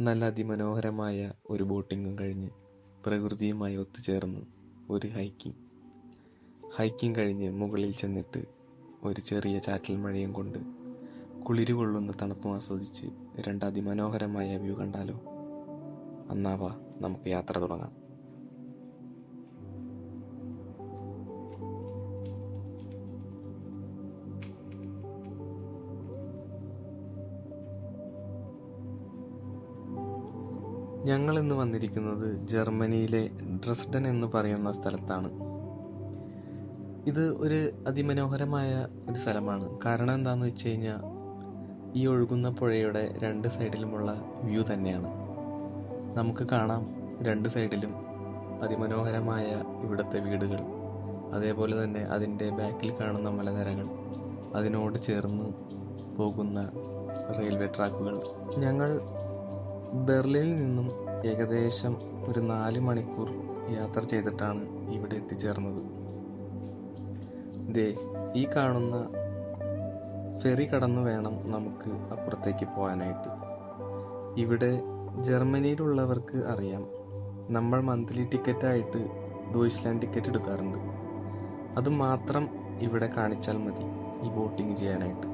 നല്ല അതിമനോഹരമായ ഒരു ബോട്ടിങ്ങും കഴിഞ്ഞ് പ്രകൃതിയുമായി ഒത്തുചേർന്ന് ഒരു ഹൈക്കിംഗ് കഴിഞ്ഞ് മുകളിൽ ചെന്നിട്ട് ഒരു ചെറിയ ചാറ്റൽ മഴയും കൊണ്ട് കുളിരു കൊള്ളുന്ന തണുപ്പും ആസ്വദിച്ച് രണ്ട് അതിമനോഹരമായ വ്യൂ കണ്ടാലോ? അന്നാവാ നമുക്ക് യാത്ര തുടങ്ങാം. ഞങ്ങൾ ഇന്ന് വന്നിരിക്കുന്നത് ജർമ്മനിയിലെ ഡ്രസ്ഡൻ എന്ന് പറയുന്ന സ്ഥലത്താണ്. ഇത് ഒരു അതിമനോഹരമായ ഒരു സ്ഥലമാണ്. കാരണം എന്താണെന്ന് വെച്ച് കഴിഞ്ഞാൽ ഈ ഒഴുകുന്ന പുഴയുടെ രണ്ട് സൈഡിലുമുള്ള വ്യൂ തന്നെയാണ്. നമുക്ക് കാണാം രണ്ട് സൈഡിലും അതിമനോഹരമായ ഇവിടുത്തെ വീടുകൾ, അതേപോലെ തന്നെ അതിൻ്റെ ബാക്കിൽ കാണുന്ന മലനിരകൾ, അതിനോട് ചേർന്ന് പോകുന്ന റെയിൽവേ ട്രാക്കുകൾ. ഞങ്ങൾ ബെർലിനിൽ നിന്നും ഏകദേശം ഒരു 4 മണിക്കൂർ യാത്ര ചെയ്തിട്ടാണ് ഇവിടെ എത്തിച്ചേർന്നത്. ഈ കാണുന്ന ഫെറി കടന്നു വേണം നമുക്ക് അപ്പുറത്തേക്ക് പോകാനായിട്ട്. ഇവിടെ ജർമ്മനിയിലുള്ളവർക്ക് അറിയാം, നമ്മൾ മന്ത്ലി ടിക്കറ്റായിട്ട് ഡോയ്ച്ച്ലാൻഡ് ടിക്കറ്റ് എടുക്കാറുണ്ട്. അത് മാത്രം ഇവിടെ കാണിച്ചാൽ മതി ഈ ബോട്ടിങ് ചെയ്യാനായിട്ട്.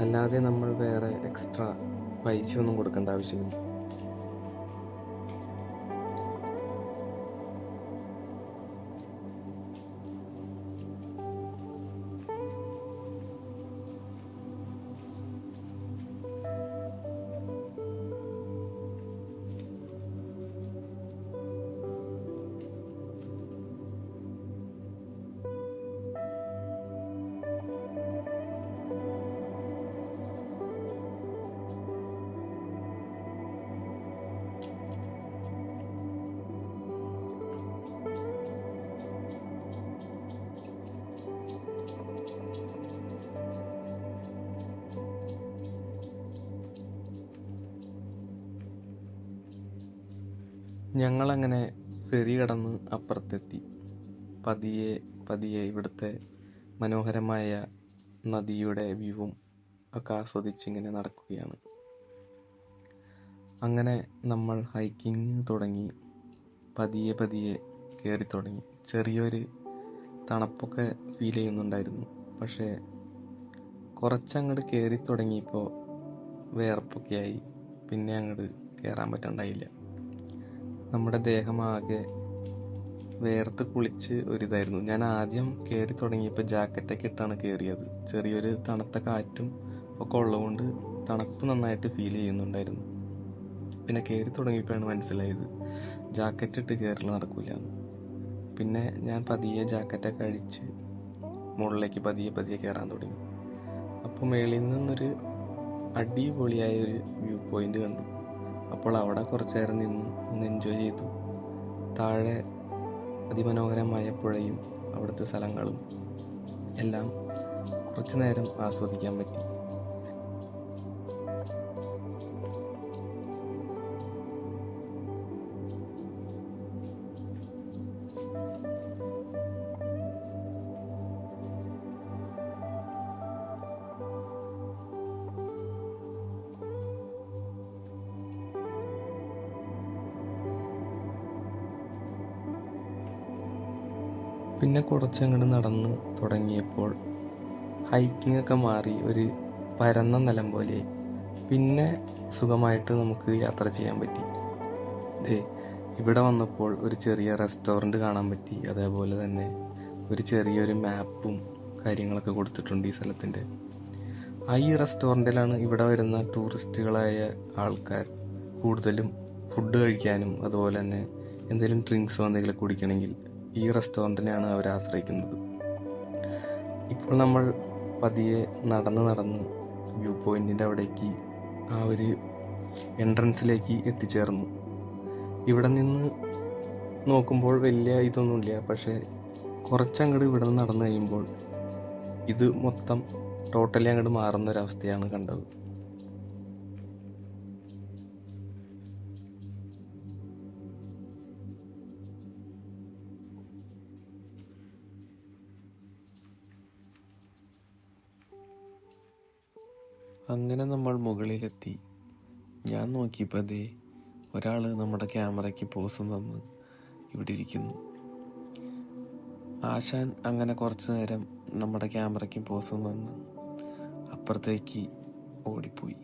അല്ലാതെ നമ്മൾ വേറെ എക്സ്ട്രാ പൈസയൊന്നും കൊടുക്കേണ്ട ആവശ്യമില്ല. ഞങ്ങളങ്ങനെ ഫെറി കടന്ന് അപ്പുറത്തെത്തി. പതിയെ ഇവിടുത്തെ മനോഹരമായ നദിയുടെ വ്യൂവും ഒക്കെ ആസ്വദിച്ചിങ്ങനെ നടക്കുകയാണ്. അങ്ങനെ നമ്മൾ ഹൈക്കിങ് തുടങ്ങി. പതിയെ കയറി തുടങ്ങി. ചെറിയൊരു തണുപ്പൊക്കെ ഫീൽ ചെയ്യുന്നുണ്ടായിരുന്നു. പക്ഷേ കുറച്ചങ്ങോട്ട് കയറി തുടങ്ങിയപ്പോൾ വേർപ്പൊക്കെ ആയി. പിന്നെ അങ്ങോട്ട് കയറാൻ പറ്റണ്ടായില്ല. നമ്മുടെ ദേഹമാകെ വേർത്ത് കുളിച്ച് ഒരിതായിരുന്നു. ഞാൻ ആദ്യം കയറി തുടങ്ങിയപ്പോൾ ജാക്കറ്റൊക്കെ ഇട്ടാണ് കയറിയത്. ചെറിയൊരു തണുത്ത കാറ്റും ഒക്കെ ഉള്ളതുകൊണ്ട് തണുപ്പ് നന്നായിട്ട് ഫീൽ ചെയ്യുന്നുണ്ടായിരുന്നു. പിന്നെ കയറി തുടങ്ങിയപ്പോഴാണ് മനസ്സിലായത് ജാക്കറ്റ് ഇട്ട് കയറൽ നടക്കില്ല. പിന്നെ ഞാൻ പതിയെ ജാക്കറ്റൊക്കെ അഴിച്ച് മുകളിലേക്ക് പതിയെ കയറാൻ തുടങ്ങി. അപ്പോൾ മേളിൽ നിന്നൊരു അടിപൊളിയായ ഒരു വ്യൂ പോയിന്റ് കണ്ടു. അപ്പോൾ അവിടെ കുറച്ചു നേരം നിന്ന് ഒന്ന് എൻജോയ് ചെയ്തു. താഴെ അതിമനോഹരമായ പുഴയും അവിടുത്തെ സ്ഥലങ്ങളും എല്ലാം കുറച്ചു നേരം ആസ്വദിക്കാൻ പറ്റി. പിന്നെ കുറച്ചങ്ങോട്ട് നടന്ന് തുടങ്ങിയപ്പോൾ ഹൈക്കിംഗ് ഒക്കെ മാറി ഒരു പരന്ന നിലം പോലെ. പിന്നെ സുഖമായിട്ട് നമുക്ക് യാത്ര ചെയ്യാൻ പറ്റി. ഇവിടെ വന്നപ്പോൾ ഒരു ചെറിയ റെസ്റ്റോറൻറ്റ് കാണാൻ പറ്റി. അതേപോലെ തന്നെ ഒരു ചെറിയൊരു മാപ്പും കാര്യങ്ങളൊക്കെ കൊടുത്തിട്ടുണ്ട് ഈ സ്ഥലത്തിൻ്റെ. ഈ റെസ്റ്റോറൻറ്റിലാണ് ഇവിടെ വരുന്ന ടൂറിസ്റ്റുകളായ ആൾക്കാർ കൂടുതലും ഫുഡ് കഴിക്കാനും അതുപോലെ തന്നെ എന്തെങ്കിലും ഡ്രിങ്ക്സോ എന്തെങ്കിലും കുടിക്കണമെങ്കിൽ ഈ റെസ്റ്റോറൻറ്റിനെയാണ് അവർ ആശ്രയിക്കുന്നത്. ഇപ്പോൾ നമ്മൾ പതിയെ നടന്ന് വ്യൂ പോയിന്റിൻ്റെ അവിടേക്ക് ആ ഒരു എൻട്രൻസിലേക്ക് എത്തിച്ചേർന്നു. ഇവിടെ നിന്ന് നോക്കുമ്പോൾ വലിയ ഇതൊന്നുമില്ല. പക്ഷേ കുറച്ചങ്ങോട്ട് ഇവിടെ നിന്ന് നടന്നു കഴിയുമ്പോൾ ഇത് മൊത്തം ടോട്ടലി അങ്ങോട്ട് മാറുന്നൊരവസ്ഥയാണ് കണ്ടത്. അങ്ങനെ നമ്മൾ മുകളിലെത്തി. ഞാൻ നോക്കിയപ്പോൾ അതേ ഒരാൾ നമ്മുടെ ക്യാമറയ്ക്ക് പോസ് തന്ന് ഇവിടെ ഇരിക്കുന്നു. ആശാൻ അങ്ങനെ കുറച്ചു നേരം നമ്മുടെ ക്യാമറയ്ക്ക് പോസ് തന്ന് അപ്പുറത്തേക്ക് ഓടിപ്പോയി.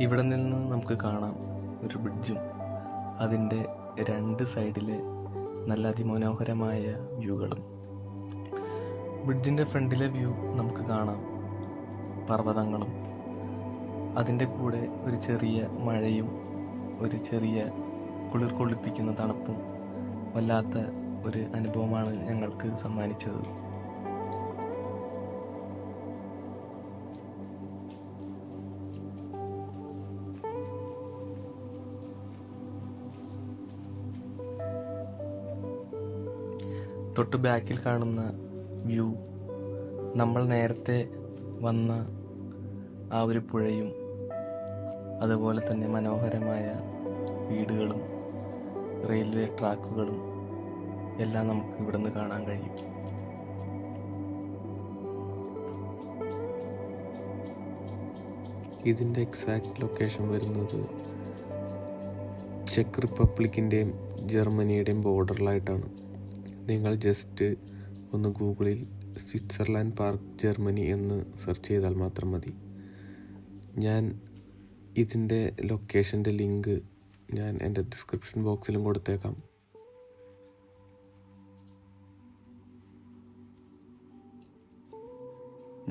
ഇവിടെ നിന്ന് നമുക്ക് കാണാം ഒരു ബ്രിഡ്ജും അതിൻ്റെ രണ്ട് സൈഡിലെ നല്ല അതിമനോഹരമായ വ്യൂകളും. ബ്രിഡ്ജിൻ്റെ ഫ്രണ്ടിലെ വ്യൂ നമുക്ക് കാണാം പർവ്വതങ്ങളും, അതിൻ്റെ കൂടെ ഒരു ചെറിയ മഴയും ഒരു ചെറിയ കുളിർ കൊള്ളിപ്പിക്കുന്ന തണുപ്പും വല്ലാത്ത ഒരു അനുഭവമാണ് ഞങ്ങൾക്ക് സമ്മാനിച്ചത്. തൊട്ട് ബാക്കിൽ കാണുന്ന വ്യൂ നമ്മൾ നേരത്തെ വന്ന ആ ഒരു പുഴയും അതുപോലെ തന്നെ മനോഹരമായ വീടുകളും റെയിൽവേ ട്രാക്കുകളും എല്ലാം നമുക്ക് ഇവിടുന്ന് കാണാൻ കഴിയും. ഇതിൻ്റെ എക്സാക്റ്റ് ലൊക്കേഷൻ വരുന്നത് ചെക്ക് റിപ്പബ്ലിക്കിൻ്റെയും ജർമ്മനിയുടെയും ബോർഡറിലായിട്ടാണ്. നിങ്ങൾ ജസ്റ്റ് ഒന്ന് ഗൂഗിളിൽ സ്വിറ്റ്സർലാൻഡ് പാർക്ക് ജർമ്മനി എന്ന് സെർച്ച് ചെയ്താൽ മാത്രം മതി. ഞാൻ ഇതിൻ്റെ ലൊക്കേഷൻ്റെ ലിങ്ക് ഞാൻ എൻ്റെ ഡിസ്ക്രിപ്ഷൻ ബോക്സിലും കൊടുത്തേക്കാം.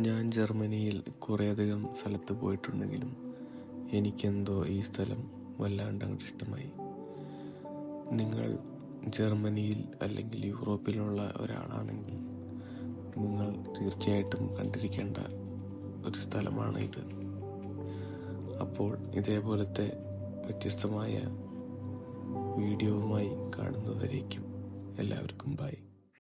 ഞാൻ ജർമ്മനിയിൽ കുറേയധികം സ്ഥലത്ത് പോയിട്ടുണ്ടെങ്കിലും എനിക്കെന്തോ ഈ സ്ഥലം വല്ലാണ്ട് അങ്ങോട്ട് ഇഷ്ടമായി. നിങ്ങൾ ജർമ്മനിയിൽ അല്ലെങ്കിൽ യൂറോപ്പിലുള്ള ഒരാളാണെങ്കിൽ നിങ്ങൾ തീർച്ചയായിട്ടും കണ്ടിരിക്കേണ്ട ഒരു സ്ഥലമാണ് ഇത്. അപ്പോൾ ഇതേപോലത്തെ വ്യത്യസ്തമായ വീഡിയോവുമായി കാണുന്നവരേക്കും എല്ലാവർക്കും ബൈ.